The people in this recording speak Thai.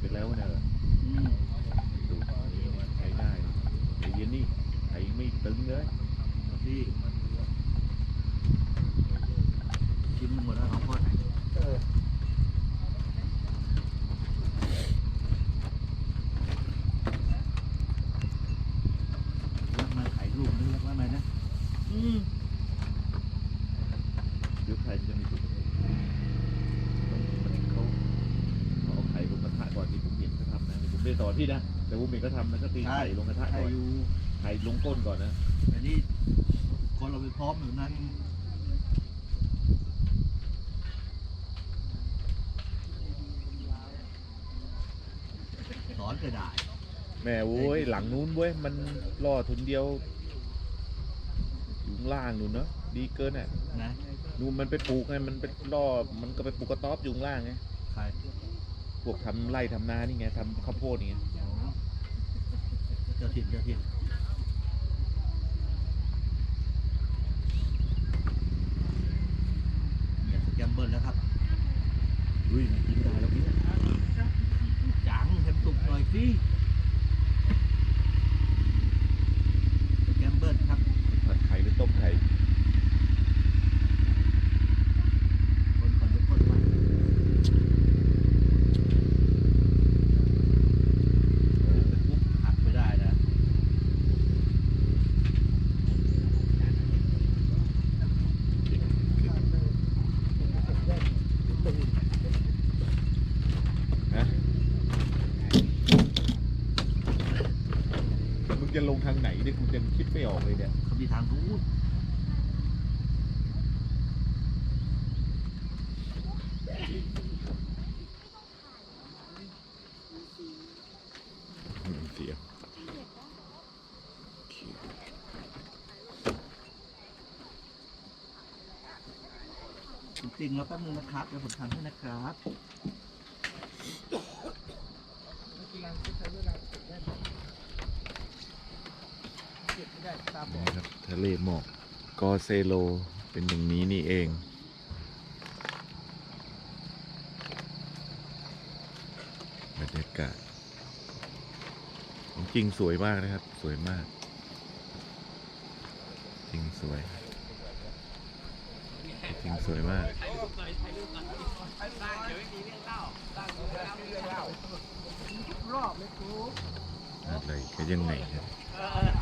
ไปแล้วเนี่ยดูนี้ใช้ได้ไอ้เย็นนี่ไอ้ไม่ตึงเลยพี่ชิมหมดแล้วน้องพ่อรับมาถ่ายรูปนึกว่าอะไรนะเดี๋ยวไข่จะมีสุกมันเขาเอาไข่ลงกระทะก่อนที่ผมเห็นเขาทำนะผมไม่ได้ต่อที่นะแต่ผมเห็นเขาทำนะก็ตีไข่ลงกระทะก่อนไข่ลงก้นก่อนนะอันนี้คนเราไปพร้อมอยู่นั้นสอนก็ได้แม่โว้ยหลังนู้นเว้ยมันล่อทุนเดียวอยู่ล่างนู่นเนาะดีเกินอ่ะนะนู่นมันไปปลูกไงมันไปล่อมันก็ไปปลูกกระต๊อบอยู่ล่างไงใครพวกทำไร่ทำนานี่ไงทำข้าวโพดนี่ไงเจ้าถิ่นเนี่ยแกมเบิลแล้วครับอุ้ยกินได้แล้วพี่จังเห็นตุกหน่อยสิแกมเบิลครับผัดไข่หรือต้มไข่คนจะคนมาหักไม่ได้นะมึงจะลงทางไหนเนี่ยกูยังคิดไม่ออกเลยเนี่ยเขามีทางรู้เสียจริงๆแล้วแป๊บนึงนะครับเดี๋ยวผมทำให้นะครับนี่ครับทะเลหมอกกอเซโลเป็นอย่างนี้นี่เองบรรยากาศจริงสวยมากนะครับสวยมากจริงสวยจริงสวยมากอะไรก็ยังไงครับ